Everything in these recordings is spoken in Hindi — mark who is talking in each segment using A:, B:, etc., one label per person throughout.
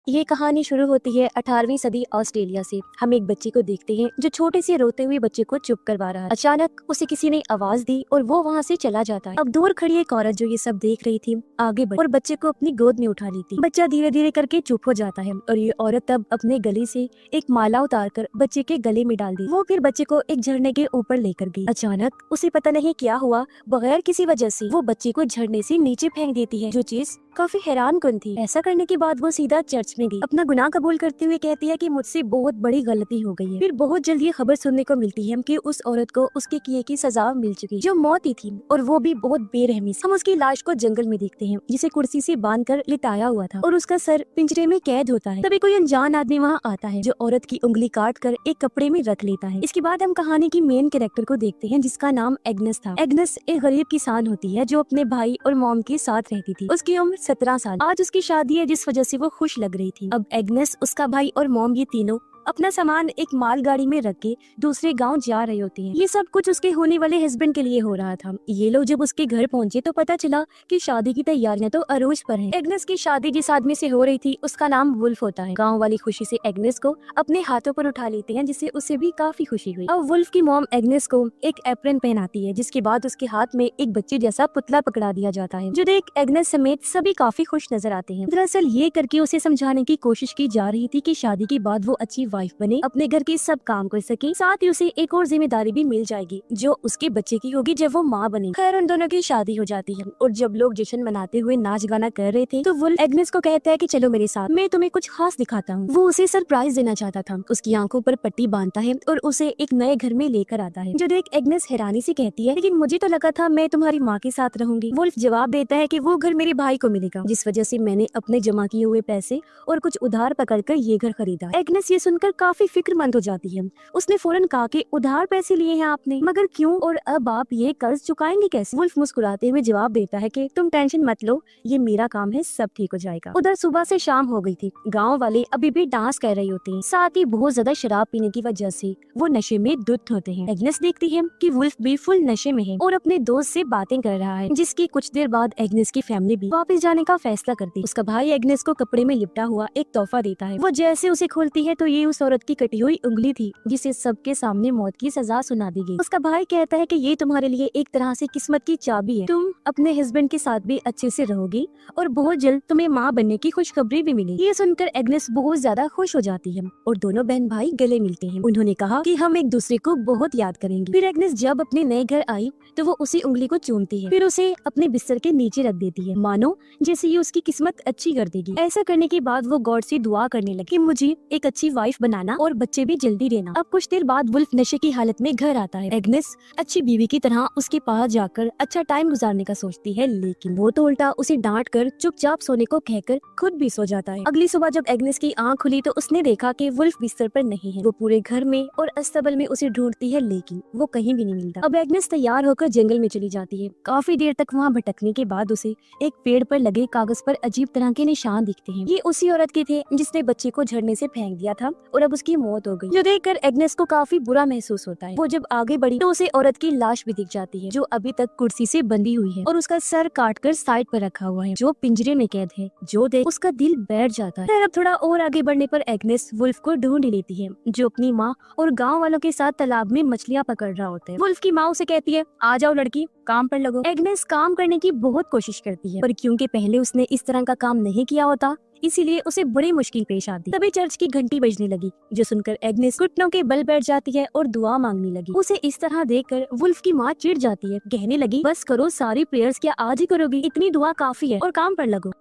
A: ये कहानी शुरू होती है 18वीं सदी ऑस्ट्रेलिया से। हम एक बच्चे को देखते हैं जो छोटे से रोते हुए बच्चे को चुप करवा रहा है। अचानक उसे किसी ने आवाज दी और वो वहाँ से चला जाता है। अब दूर खड़ी एक औरत जो ये सब देख रही थी आगे बढ़ और बच्चे को अपनी गोद में उठा लेती। बच्चा धीरे धीरे करके चुप हो जाता है और ये औरत तब अपने गले से एक माला उतारकर बच्चे के गले में डाल दी। वो फिर बच्चे को एक झरने के ऊपर लेकर गई। अचानक उसे पता नहीं क्या हुआ, बगैर किसी वजह से वो बच्चे को झरने से नीचे फेंक देती है, जो चीज काफी हैरान कन थी। ऐसा करने के बाद वो सीधा चर्च में गई। अपना गुनाह कबूल करते हुए कहती है कि मुझसे बहुत बड़ी गलती हो गई है। फिर बहुत जल्द ये खबर सुनने को मिलती है कि उस औरत को उसके किए की सजा मिल चुकी, जो मौत ही थी, और वो भी बहुत बेरहमी से। हम उसकी लाश को जंगल में देखते हैं, जिसे कुर्सी से बांधकर लिटाया हुआ था और उसका सर पिंजरे में कैद होता है। तभी कोई अनजान आदमी वहाँ आता है, जो औरत की उंगली काट कर एक कपड़े में रख लेता है। इसके बाद हम कहानी की मेन कैरेक्टर को देखते हैं, जिसका नाम एग्नेस था। एग्नेस एक गरीब किसान होती है जो अपने भाई और मॉम के साथ रहती थी। उसकी उम्र 17 साल। आज उसकी शादी है, जिस वजह से वो खुश लग रही थी। अब एग्नेस, उसका भाई और मॉम, ये तीनों अपना सामान एक मालगाड़ी में रख के दूसरे गांव जा रहे होते हैं। ये सब कुछ उसके होने वाले हस्बैंड के लिए हो रहा था। ये लोग जब उसके घर पहुंचे तो पता चला कि शादी की तैयारियां तो अरूज पर हैं। एग्नेस की शादी जिस आदमी से हो रही थी उसका नाम वुल्फ होता है। गांव वाली खुशी से एग्नेस को अपने हाथों पर उठा लेते हैं, जिससे उसे भी काफी खुशी हुई। अब वुल्फ की मॉम एग्नेस को एक एप्रन पहनाती है, जिसके बाद उसके हाथ में एक बच्चे जैसा पुतला पकड़ा दिया जाता है, जो देख एग्नेस समेत सभी काफी खुश नजर आते हैं। दरअसल ये करके उसे समझाने की कोशिश की जा रही थी कि शादी के बाद वो अच्छी वाइफ बने, अपने घर के सब काम कर सके, साथ ही उसे एक और जिम्मेदारी भी मिल जाएगी जो उसके बच्चे की होगी जब वो माँ बने। खैर, उन दोनों की शादी हो जाती है और जब लोग जश्न मनाते हुए नाच गाना कर रहे थे तो वुल्फ एग्नेस को कहता है कि चलो मेरे साथ, मैं तुम्हें कुछ खास दिखाता हूँ। वो उसे सरप्राइज देना चाहता था। उसकी आंखों पर पट्टी बांधता है और उसे एक नए घर में लेकर आता है, जो देख एग्नेस हैरानी से कहती है, लेकिन मुझे तो लगा था मैं तुम्हारी माँ के साथ रहूंगी। वुल्फ जवाब देता है कि वो घर मेरे भाई को मिलेगा, जिस वजह से मैंने अपने जमा किए हुए पैसे और कुछ उधार पकड़कर ये घर खरीदा। एग्नेस ये सुनकर काफी फिक्रमंद हो जाती है। उसने फौरन कहा कि उधार पैसे लिए हैं आपने, मगर क्यों, और अब आप ये कर्ज चुकाएंगे कैसे? वुल्फ मुस्कुराते हुए जवाब देता है कि तुम टेंशन मत लो, ये मेरा काम है, सब ठीक हो जाएगा। उधर सुबह से शाम हो गई थी। गांव वाले अभी भी डांस कर रहे होते हैं, साथ ही बहुत ज्यादा शराब पीने की वजह से वो नशे में धुत होते हैं। एग्नेस देखती है कि वुल्फ भी फुल नशे में है और अपने दोस्त से बातें कर रहा है, जिसकी कुछ देर बाद एग्नेस की फैमिली भी वापस जाने का फैसला करती है। उसका भाई एग्नेस को कपड़े में लिपटा हुआ एक तोहफा देता है। वो जैसे उसे खोलती है तो ये उस औरत की कटी हुई उंगली थी, जिसे सबके सामने मौत की सजा सुना दी गई। उसका भाई कहता है कि ये तुम्हारे लिए एक तरह से किस्मत की चाबी है, तुम अपने हस्बैंड के साथ भी अच्छे से रहोगी और बहुत जल्द तुम्हें माँ बनने की खुशखबरी भी मिली। ये सुनकर एग्नेस बहुत ज्यादा खुश हो जाती है और दोनों बहन भाई गले मिलते हैं। उन्होंने कहा कि हम एक दूसरे को बहुत याद करेंगे। फिर एग्नेस जब अपने नए घर आई तो वो उसी उंगली को चूमती है, फिर उसे अपने बिस्तर के नीचे रख देती है, मानो जैसे ये उसकी किस्मत अच्छी कर देगी। ऐसा करने के बाद वो गॉड से दुआ करने लगी कि मुझे एक अच्छी वाइफ बनाना और बच्चे भी जल्दी देना। अब कुछ देर बाद वुल्फ नशे की हालत में घर आता है। एग्नेस अच्छी बीवी की तरह उसके पास जाकर अच्छा टाइम गुजारने का सोचती है, लेकिन वो तो उल्टा उसे डांट कर चुपचाप सोने को कहकर खुद भी सो जाता है। अगली सुबह जब एग्नेस की आंख खुली तो उसने देखा कि वुल्फ बिस्तर पर नहीं है। वो पूरे घर में और अस्तबल में उसे ढूंढती है, लेकिन वो कहीं भी नहीं मिलता। अब एग्नेस तैयार होकर जंगल में चली जाती है। काफी देर तक वहाँ भटकने के बाद उसे एक पेड़ पर लगे कागज पर अजीब तरह के निशान दिखते हैं। ये उसी औरत के थे जिसने बच्चे को झरने से फेंक दिया था और अब उसकी मौत हो गई, जो देखकर एग्नेस को काफी बुरा महसूस होता है। वो जब आगे बढ़ी तो उसे औरत की लाश भी दिख जाती है, जो अभी तक कुर्सी से बंधी हुई है और उसका सर काटकर साइड पर रखा हुआ है, जो पिंजरे में कैद है। जो देख उसका दिल बैठ जाता है। फिर अब थोड़ा और आगे बढ़ने पर एग्नेस वुल्फ को ढूंढ लेती है, जो अपनी माँ और गाँव वालों के साथ तालाब में मछलियाँ पकड़ रहा होता है। वुल्फ की माँ उसे कहती है, आ जाओ लड़की, काम पर लगो। एग्नेस काम करने की बहुत कोशिश करती है, पर क्योंकि पहले उसने इस तरह का काम नहीं किया होता, इसीलिए उसे बड़ी मुश्किल पेश आती। तभी चर्च की घंटी बजने लगी, जो सुनकर एग्नेस घुटनों के बल बैठ जाती है और दुआ मांगने लगी। उसे इस तरह देखकर वुल्फ की माँ चिढ़ जाती है, कहने लगी, बस करो, सारी प्रेयर्स क्या आज ही करोगी? इतनी दुआ काफी है और काम पर लगो।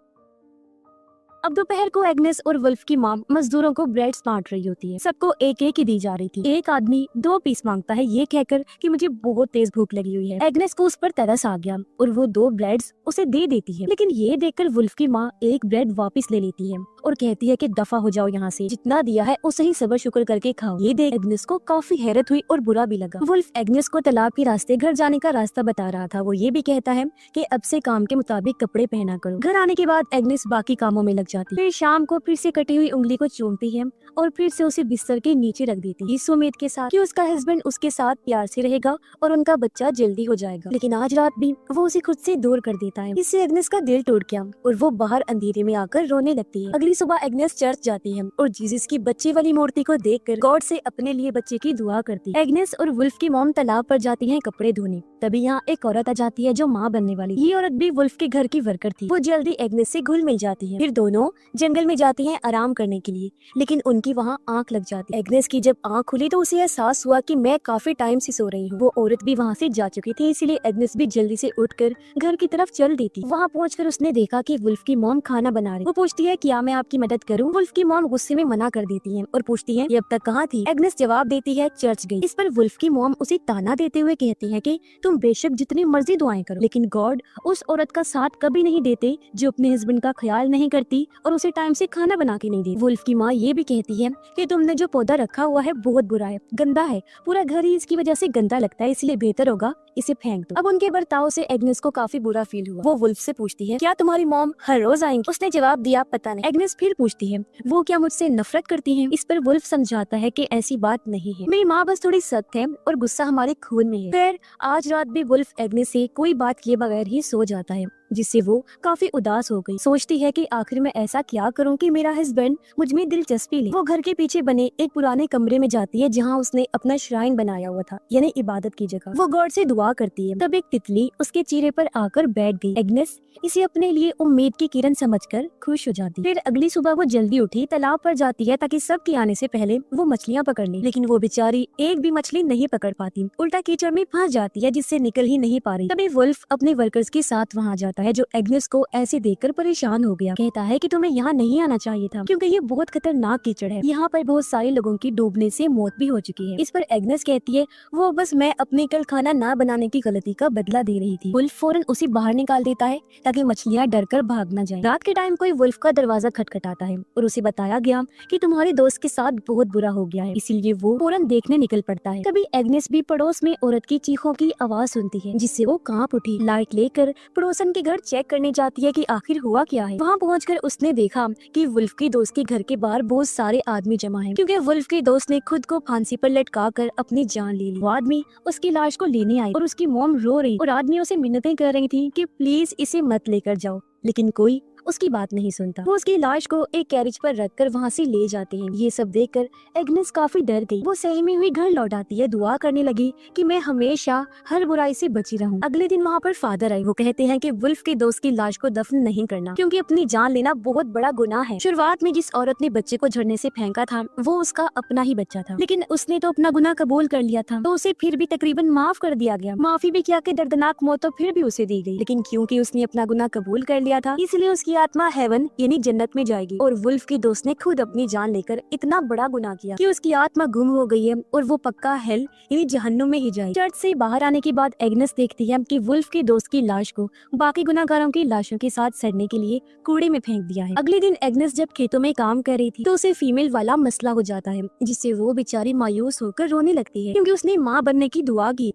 A: अब दोपहर को एग्नेस और वुल्फ की माँ मजदूरों को ब्रेड्स बांट रही होती है। सबको एक एक ही दी जा रही थी। एक आदमी 2 पीस मांगता है, ये कहकर कि मुझे बहुत तेज भूख लगी हुई है। एग्नेस को उस पर तरस आ गया और वो 2 ब्रेड्स उसे दे देती है, लेकिन ये देखकर वुल्फ की माँ एक ब्रेड वापस ले लेती है और कहती है कि दफा हो जाओ यहाँ से, जितना दिया है उसे ही सब्र शुक्र करके खाओ। ये देख एग्नेस को काफी हैरत हुई और बुरा भी लगा। वुल्फ एग्नेस को तालाब के रास्ते घर जाने का रास्ता बता रहा था। वो ये भी कहता है कि अब से काम के मुताबिक कपड़े पहना करो। घर आने के बाद एग्नेस बाकी कामों में लग जाती। फिर शाम को फिर से कटी हुई उंगली को चूमती है और फिर से उसे बिस्तर के नीचे रख देती है, इस उम्मीद के साथ कि उसका हस्बैंड उसके साथ प्यार से रहेगा और उनका बच्चा जल्दी हो जाएगा। लेकिन आज रात भी वो उसे खुद से दूर कर देता है। इससे एग्नेस का दिल टूट गया और वो बाहर अंधेरे में आकर रोने लगती है। अगली सुबह एग्नेस चर्च जाती है और जीसस की बच्चे वाली मूर्ति को देखकर गॉड से अपने लिए बच्चे की दुआ करती है। एग्नेस और वुल्फ की मॉम तालाब पर जाती है कपड़े धोने। तभी यहाँ एक औरत आ जाती है जो माँ बनने वाली। ये औरत भी वुल्फ के घर की वर्कर थी। वो जल्दी एग्नेस से घुल मिल जाती है। फिर दोनों जंगल में जाती हैं आराम करने के लिए, लेकिन उनकी वहाँ आंख लग जाती है। एग्नेस की जब आंख खुली तो उसे एहसास हुआ कि मैं काफी टाइम से सो रही हूँ। वो औरत भी वहाँ से जा चुकी थी, इसीलिए एग्नेस भी जल्दी से उठकर घर की तरफ चल देती। वहाँ पहुंचकर उसने देखा कि वुल्फ की मॉम खाना बना रही। वो पूछती है क्या मैं आपकी मदद करूँ? वुल्फ की मॉम गुस्से में मना कर देती है और पूछती है ये अब तक कहाँ थी? एग्नेस जवाब देती है चर्च गई। इस पर वुल्फ की मॉम उसे ताना देते हुए कहती है कि तुम बेशक जितनी मर्जी दुआएं करो, लेकिन गॉड उस औरत का साथ कभी नहीं देते जो अपने हस्बैंड का ख्याल नहीं करती और उसे टाइम से खाना बना के नहीं देती। वुल्फ की माँ ये भी कहती है कि तुमने जो पौधा रखा हुआ है बहुत बुरा है, गंदा है, पूरा घर ही इसकी वजह से गंदा लगता है, इसलिए बेहतर होगा इसे फेंक दो। अब उनके बर्ताव से एग्नेस को काफी बुरा फील हुआ। वो वुल्फ से पूछती है क्या तुम्हारी मॉम हर रोज आएंगी? उसने जवाब दिया पता नहीं। एग्नेस फिर पूछती है वो क्या मुझसे नफरत करती है? इस पर वुल्फ समझाता है कि ऐसी बात नहीं है, मेरी माँ बस थोड़ी सख्त है और गुस्सा हमारे खून में है। फिर आज रात भी वुल्फ एग्नेस से कोई बात किए बगैर ही सो जाता है, जिससे वो काफी उदास हो गई। सोचती है कि आखिर मैं ऐसा क्या करूं कि मेरा हस्बैंड मुझ में दिलचस्पी ले। वो घर के पीछे बने एक पुराने कमरे में जाती है जहां उसने अपना श्राइन बनाया हुआ था, यानी इबादत की जगह। वो गॉड से दुआ करती है। तब एक तितली उसके चेहरे पर आकर बैठ गई। एग्नेस इसे अपने लिए उम्मीद की किरण समझकर खुश हो जाती। फिर अगली सुबह वो जल्दी उठी, तालाब पर जाती है ताकि सबके आने से पहले वो मछलियाँ पकड़ ले, लेकिन वो बेचारी एक भी मछली नहीं पकड़ पाती, उल्टा कीचड़ में फंस जाती है जिससे निकल ही नहीं पा रही। तभी वुल्फ अपने वर्कर्स के साथ वहाँ जाता है जो एग्नेस को ऐसे देखकर परेशान हो गया। कहता है कि तुम्हें यहाँ नहीं आना चाहिए था क्योंकि ये बहुत खतरनाक कीचड़ है, यहाँ पर बहुत सारे लोगों की डूबने से मौत भी हो चुकी है। इस पर एग्नेस कहती है वो बस मैं अपने कल खाना ना बनाने की गलती का बदला दे रही थी। वुल्फ फौरन उसे बाहर निकाल देता है ताकि मछलियाँ डरकर भाग न जाएं। रात के टाइम कोई वुल्फ का दरवाजा खटखटाता है और उसे बताया गया कि तुम्हारे दोस्त के साथ बहुत बुरा हो गया है, इसीलिए वो फौरन देखने निकल पड़ता है। तभी एग्नेस भी पड़ोस में औरत की चीखों की आवाज सुनती है जिससे वो कांप उठी। लाइट लेकर पड़ोसन के घर चेक करने जाती है कि आखिर हुआ क्या है। वहाँ पहुंचकर उसने देखा कि वुल्फ की दोस्त के घर के बाहर बहुत सारे आदमी जमा हैं, क्योंकि वुल्फ के दोस्त ने खुद को फांसी पर लटका कर अपनी जान ले ली। वो आदमी उसकी लाश को लेने आए और उसकी मॉम रो रही और आदमियों से मिन्नतें कर रही थी कि प्लीज इसे मत लेकर जाओ, लेकिन कोई उसकी बात नहीं सुनता। वो उसकी लाश को एक कैरेज पर रखकर वहाँ से ले जाते हैं। ये सब देखकर एग्नेस काफी डर गई। वो सहमी हुई घर लौट आती है, दुआ करने लगी कि मैं हमेशा हर बुराई से बची रहूं। अगले दिन वहाँ पर फादर आए। वो कहते हैं कि वुल्फ के दोस्त की लाश को दफन नहीं करना क्योंकि अपनी जान लेना बहुत बड़ा गुनाह है। शुरुआत में जिस औरत ने बच्चे को झरने से फेंका था वो उसका अपना ही बच्चा था, लेकिन उसने तो अपना गुनाह कबूल कर लिया था, तो उसे फिर भी तकरीबन माफ कर दिया गया। माफी भी किया कि दर्दनाक मौत तो फिर भी उसे दी गई, लेकिन क्योंकि उसने अपना गुनाह कबूल कर लिया था इसलिए उसकी आत्मा हेवन यानी जन्नत में जाएगी। और वुल्फ के दोस्त ने खुद अपनी जान लेकर इतना बड़ा गुनाह किया कि उसकी आत्मा गुम हो गई है और वो पक्का हेल यानी जहन्नुम में ही जाएगी। चर्च से बाहर आने के बाद एग्नेस देखती है कि वुल्फ के दोस्त की लाश को बाकी गुनाहगारों की लाशों के साथ सड़ने के लिए कूड़े में फेंक दिया है। अगले दिन एग्नेस जब खेतों में काम कर रही थी तो उसे फीमेल वाला मसला हो जाता है, जिससे वो बेचारी मायूस होकर रोने लगती है क्योंकि उसने माँ बनने की दुआ की।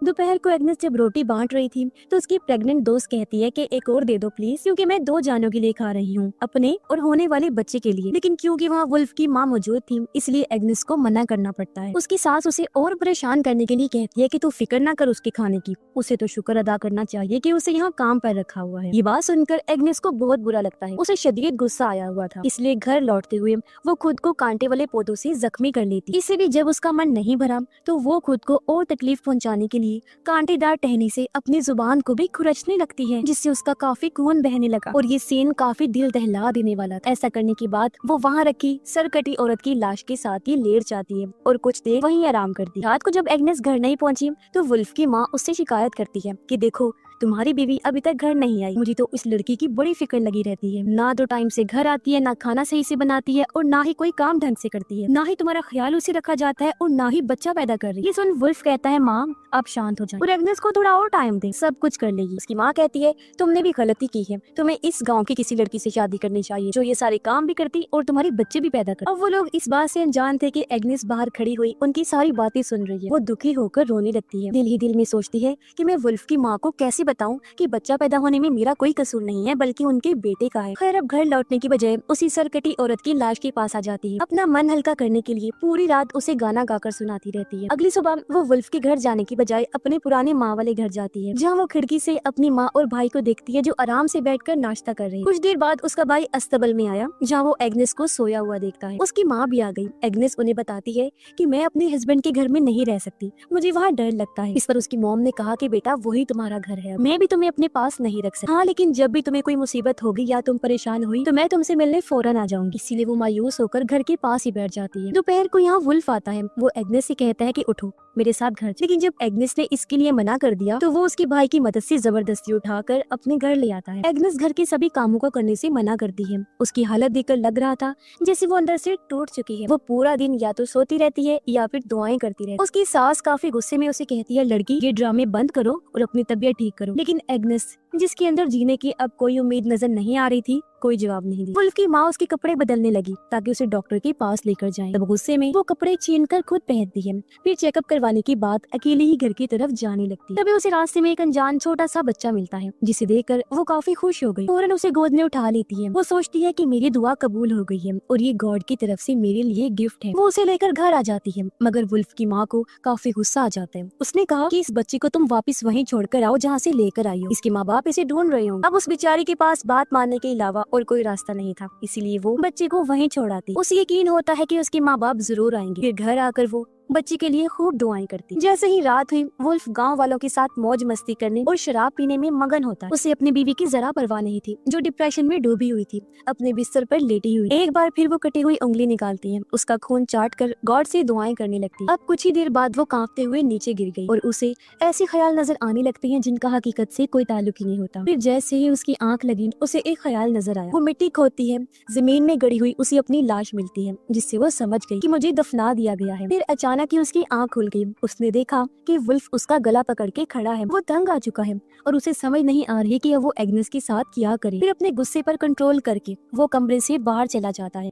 A: दोपहर को एग्नेस जब रोटी बांट रही थी तो उसकी प्रेग्नेंट दोस्त कहती है कि एक और दे दो प्लीज, क्योंकि मैं 2 जानों के लिए खा रही हूँ, अपने और होने वाले बच्चे के लिए। लेकिन क्योंकि वहाँ वुल्फ की माँ मौजूद थी इसलिए एग्नेस को मना करना पड़ता है। उसकी सास उसे और परेशान करने के लिए कहती है कि तू फिक्र ना कर उसके खाने की, उसे तो शुक्र अदा करना चाहिए कि उसे यहाँ काम पर रखा हुआ है। ये बात सुनकर एग्नेस को बहुत बुरा लगता है। उसे शदीद गुस्सा आया हुआ था, इसलिए घर लौटते हुए वो खुद को कांटे वाले पौधों से जख्मी कर लेती। इससे भी जब उसका मन नहीं भरा तो वो खुद को और तकलीफ पहुँचाने के लिए कांटेदार टहनी से अपनी जुबान को भी खुरचने लगती है, जिससे उसका काफी खून बहने लगा और ये सीन काफी दिल दहला देने वाला था। ऐसा करने के बाद वो वहाँ रखी सरकटी औरत की लाश के साथ ही लेट जाती है और कुछ देर वहीं आराम करती है। रात को जब एग्नेस घर नहीं पहुंची तो वुल्फ की माँ उससे शिकायत करती है कि देखो तुम्हारी बीवी अभी तक घर नहीं आई, मुझे तो इस लड़की की बड़ी फिक्र लगी रहती है, ना तो टाइम से घर आती है, ना खाना सही से बनाती है और ना ही कोई काम ढंग से करती है, ना ही तुम्हारा ख्याल उसे रखा जाता है और ना ही बच्चा पैदा कर रही है। ये सुन वुल्फ कहता है माँ आप शांत हो जाए और एग्नेस को थोड़ा और टाइम दे, सब कुछ कर लेगी। उसकी माँ कहती है तुमने भी गलती की है, तुम्हें इस गाँव की किसी लड़की से शादी करनी चाहिए जो ये सारे काम भी करती और तुम्हारे बच्चे भी पैदा करती। अब वो लोग इस बात से अनजान थे कि एग्नेस बाहर खड़ी हुई उनकी सारी बातें सुन रही है। वो दुखी होकर रोने लगती है, दिल ही दिल में सोचती है कि मैं वुल्फ की माँ को कैसे बताऊं कि बच्चा पैदा होने में मेरा कोई कसूर नहीं है, बल्कि उनके बेटे का है। खैर, अब घर लौटने की बजाय उसी सरकटी औरत की लाश के पास आ जाती है। अपना मन हल्का करने के लिए पूरी रात उसे गाना गाकर सुनाती रहती है। अगली सुबह वो वुल्फ के घर जाने की बजाय अपने पुराने माँ वाले घर जाती है, जहाँ वो खिड़की से अपनी माँ और भाई को देखती है जो आराम से बैठकर नाश्ता कर रहे हैं। कुछ देर बाद उसका भाई अस्तबल में आया, जहाँ वो एग्नेस को सोया हुआ देखता है। उसकी माँ भी आ गई। एग्नेस उन्हें बताती है कि मैं अपने हस्बैंड के घर में नहीं रह सकती, मुझे वहाँ डर लगता है। इस पर उसकी मॉम ने कहा कि बेटा वही तुम्हारा घर है, मैं भी तुम्हें अपने पास नहीं रख सकती। हाँ, लेकिन जब भी तुम्हें कोई मुसीबत होगी या तुम परेशान हुई तो मैं तुमसे मिलने फौरन आ जाऊंगी। इसीलिए वो मायूस होकर घर के पास ही बैठ जाती है। दोपहर को यहाँ वुल्फ आता है। वो एग्नेस से कहता है कि उठो, मेरे साथ घर। लेकिन जब एग्नेस ने इसके लिए मना कर दिया तो वो उसके भाई की मदद से जबरदस्ती उठाकर अपने घर ले आता है। एग्नेस घर के सभी कामों को करने से मना करती है। उसकी हालत देखकर लग रहा था जैसे वो अंदर से टूट चुकी है। वो पूरा दिन या तो सोती रहती है या फिर दुआएं करती रहती है। उसकी सास काफी गुस्से में उसे कहती है, लड़की ये ड्रामे बंद करो और अपनी तबीयत ठीक करो। लेकिन एग्नेस, जिसके अंदर जीने की अब कोई उम्मीद नजर नहीं आ रही थी, कोई जवाब नहीं दी। वुल्फ की माँ उसके कपड़े बदलने लगी ताकि उसे डॉक्टर के पास लेकर जाए। तब गुस्से में वो कपड़े छीनकर खुद पहनती है। फिर चेकअप करवाने के बाद अकेले ही घर की तरफ जाने लगती है। तभी उसे रास्ते में एक अनजान छोटा सा बच्चा मिलता है, जिसे देखकर वो काफी खुश हो गई। फौरन उसे गोद में उठा लेती है। वो सोचती है कि मेरी दुआ कबूल हो गई है और ये गॉड की तरफ से मेरे लिए गिफ्ट है। वो उसे लेकर घर आ जाती है, मगर वुल्फ की माँ को काफी गुस्सा आ जाता है। उसने कहा कि इस बच्चे को तुम वापस वहीं छोड़कर आओ जहाँ से लेकर आई हो। इसके माँ बाप इसे ढूंढ रहे हो। अब उस बेचारी के पास बात मानने के अलावा और कोई रास्ता नहीं था, इसीलिए वो बच्चे को वहीं छोड़ाती। उसे यकीन होता है कि उसके माँ बाप जरूर आएंगे। फिर घर आकर वो बच्चे के लिए खूब दुआएं करती। जैसे ही रात हुई, वुल्फ गांव वालों के साथ मौज मस्ती करने और शराब पीने में मगन होता है। उसे अपनी बीवी की जरा परवाह नहीं थी, जो डिप्रेशन में डूबी हुई थी, अपने बिस्तर पर लेटी हुई। एक बार फिर वो कटी हुई उंगली निकालती है, उसका खून चाट कर गॉड से दुआएं करने लगती। अब कुछ ही देर बाद वो कांपते हुए नीचे गिर गई और उसे ऐसे ख्याल नजर आने लगते हैं जिनका हकीकत से कोई ताल्लुक ही नहीं होता। फिर जैसे ही उसकी आंख लगी, उसे एक ख्याल नजर आया। वो मिट्टी खोदती है, जमीन में गड़ी हुई उसे अपनी लाश मिलती है, जिससे वो समझ गई कि मुझे दफना दिया गया है। फिर अचानक ही उसकी आंख खुल गई। उसने देखा कि वुल्फ उसका गला पकड़ के खड़ा है। वो तंग आ चुका है और उसे समझ नहीं आ रही कि अब वो एग्नेस के साथ क्या करे। फिर अपने गुस्से पर कंट्रोल करके वो कमरे से बाहर चला जाता है।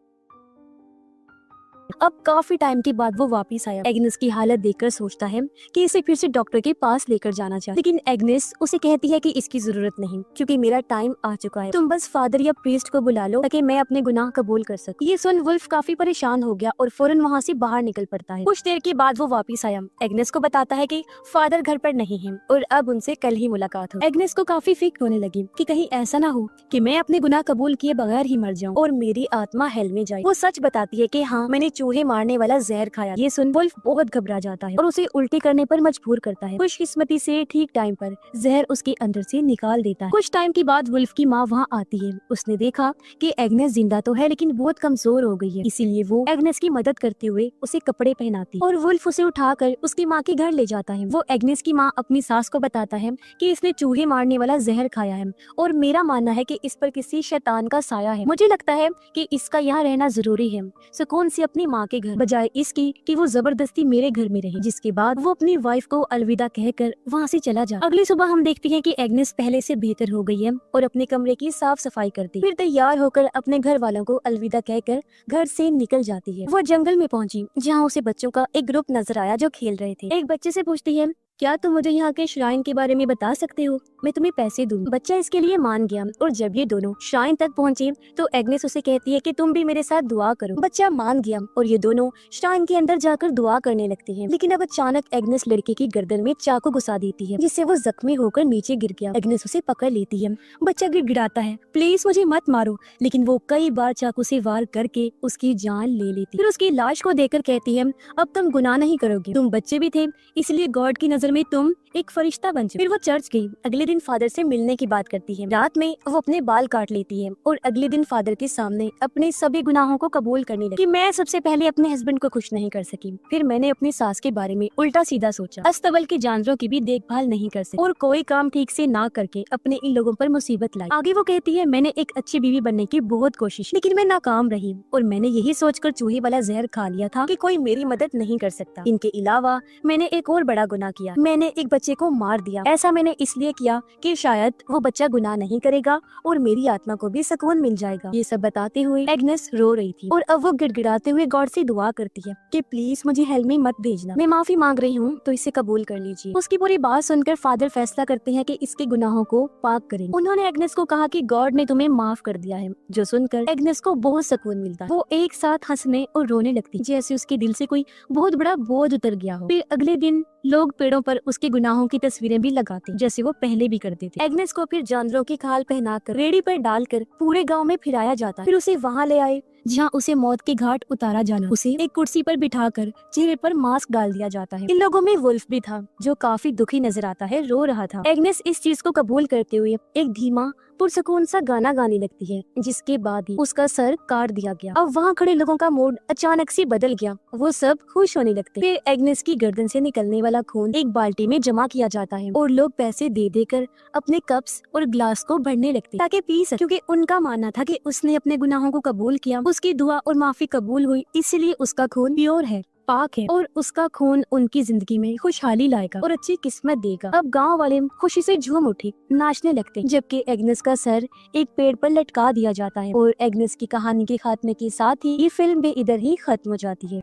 A: अब काफी टाइम के बाद वो वापस आया। एग्नेस की हालत देखकर सोचता है कि इसे फिर से डॉक्टर के पास लेकर जाना चाहिए, लेकिन एग्नेस उसे कहती है कि इसकी जरूरत नहीं, क्योंकि मेरा टाइम आ चुका है। तुम बस फादर या प्रीस्ट को बुला लो ताकि मैं अपने गुनाह कबूल कर सकूं। ये सुन वुल्फ काफी परेशान हो गया और फौरन वहाँ से बाहर निकल पड़ता है। कुछ देर के बाद वो वापस आया। एग्नेस को बताता है कि फादर घर पर नहीं है और अब उनसे कल ही मुलाकात हो। एग्नेस को काफी फिक्र होने लगी कि कहीं ऐसा ना हो कि मैं अपने गुनाह कबूल किए बगैर ही मर जाऊं और मेरी आत्मा हेल में जाए। वो सच बताती है कि हाँ, मैंने चूहे मारने वाला जहर खाया। ये सुन वुल्फ बहुत घबरा जाता है और उसे उल्टी करने पर मजबूर करता है। खुशकिस्मती से ठीक टाइम पर जहर उसके अंदर से निकाल देता है। कुछ टाइम के बाद वुल्फ की माँ वहाँ आती है। उसने देखा कि एग्नेस जिंदा तो है, लेकिन बहुत कमजोर हो गई है, इसीलिए वो एग्नेस की मदद करते हुए उसे कपड़े पहनाती और वुल्फ उसे उठाकर उसकी माँ के घर ले जाता है। वो एग्नेस की माँ अपनी सास को बताता है कि इसने चूहे मारने वाला जहर खाया है और मेरा मानना है कि इस पर किसी शैतान का साया है। मुझे लगता है कि इसका यहाँ रहना जरूरी है, सुकून से अपनी माँ के घर, बजाय इसकी कि वो जबरदस्ती मेरे घर में रहे। जिसके बाद वो अपनी वाइफ को अलविदा कहकर वहाँ से चला जाता। अगली सुबह हम देखते हैं कि एग्नेस पहले से बेहतर हो गई है और अपने कमरे की साफ सफाई करती, फिर तैयार होकर अपने घर वालों को अलविदा कहकर घर से निकल जाती है। वो जंगल में पहुंची, जहाँ उसे बच्चों का एक ग्रुप नजर आया जो खेल रहे थे। एक बच्चे से पूछती है, क्या तुम मुझे यहाँ के श्राइन के बारे में बता सकते हो? मैं तुम्हें पैसे दूंगी। बच्चा इसके लिए मान गया और जब ये दोनों श्राइन तक पहुँचे तो एग्नेस उसे कहती है कि तुम भी मेरे साथ दुआ करो। बच्चा मान गया और ये दोनों श्राइन के अंदर जाकर दुआ करने लगते हैं। लेकिन अब अचानक एग्नेस लड़के की गर्दन में चाकू घुसा देती है, जिससे वो जख्मी होकर नीचे गिर गया। एग्नेस उसे पकड़ लेती है। बच्चा गिड़गिड़ाता है, प्लीज मुझे मत मारो, लेकिन वो कई बार चाकू से वार करके उसकी जान ले लेती। फिर उसकी लाश को देखकर कहती है, अब तुम गुनाह नहीं करोगे, तुम बच्चे भी थे, इसलिए गॉड की नजर में तुम एक फरिश्ता बन चुके। फिर वो चर्च गई। अगले दिन फादर से मिलने की बात करती है। रात में वो अपने बाल काट लेती है और अगले दिन फादर के सामने अपने सभी गुनाहों को कबूल करने लगी कि मैं सबसे पहले अपने हस्बैंड को खुश नहीं कर सकी, फिर मैंने अपनी सास के बारे में उल्टा सीधा सोचा, अस्तबल के जानवरों की भी देखभाल नहीं कर सकी और कोई काम ठीक से ना करके अपने इन लोगों पर मुसीबत लाई। आगे वो कहती है, मैंने एक अच्छी बीवी बनने की बहुत कोशिश, लेकिन मैं नाकाम रही और मैंने यही सोचकर चूहे वाला जहर खा लिया था कि कोई मेरी मदद नहीं कर सकता। इनके अलावा मैंने एक और बड़ा गुनाह किया मैंने एक बच्चे को मार दिया, ऐसा मैंने इसलिए किया कि शायद वो बच्चा गुनाह नहीं करेगा और मेरी आत्मा को भी सुकून मिल जाएगा। ये सब बताते हुए एग्नेस रो रही थी और अब वो गिड़गिड़ाते हुए गॉड से दुआ करती है कि प्लीज मुझे हेल में मत भेजना, मैं माफी मांग रही हूँ तो इसे कबूल कर लीजिए। उसकी पूरी बात सुनकर फादर फैसला करते हैं कि इसके गुनाहों को पाक करें। उन्होंने एग्नेस को कहा कि गॉड ने तुम्हें माफ कर दिया है, जो सुनकर एग्नेस को बहुत सुकून मिलता है। वो एक साथ हंसने और रोने लगती, जैसे उसके दिल से कोई बहुत बड़ा बोझ उतर गया हो। फिर अगले दिन लोग पेड़ों पर उसके गुनाहों की तस्वीरें भी लगाते, जैसे वो पहले भी करते थे। एग्नेस को फिर जानवरों की खाल पहनाकर रेडी पर डालकर पूरे गांव में फिराया जाता। फिर उसे वहां ले आए जहाँ उसे मौत के घाट उतारा जाना। उसे एक कुर्सी पर बिठाकर चेहरे पर मास्क डाल दिया जाता है। इन लोगों में वुल्फ भी था, जो काफी दुखी नजर आता है, रो रहा था। एग्नेस इस चीज को कबूल करते हुए एक धीमा पुरसकून सा गाना गाने लगती है, जिसके बाद ही उसका सर काट दिया गया। अब वहाँ खड़े लोगों का मूड अचानक से बदल गया, वो सब खुश होने लगते। फिर एग्नेस की गर्दन से निकलने वाला खून एक बाल्टी में जमा किया जाता है और लोग पैसे दे देकर अपने कप्स और ग्लास को भरने लगते ताकि पी सके, क्योंकि उनका मानना था कि उसने अपने गुनाहों को कबूल किया, उसकी दुआ और माफी कबूल हुई, इसीलिए उसका खून प्योर है, पाक है और उसका खून उनकी जिंदगी में खुशहाली लाएगा और अच्छी किस्मत देगा। अब गांव वाले खुशी से झूम उठे, नाचने लगते, जबकि एग्नेस का सर एक पेड़ पर लटका दिया जाता है। और एग्नेस की कहानी के खात्मे के साथ ही ये फिल्म भी इधर ही खत्म हो जाती है।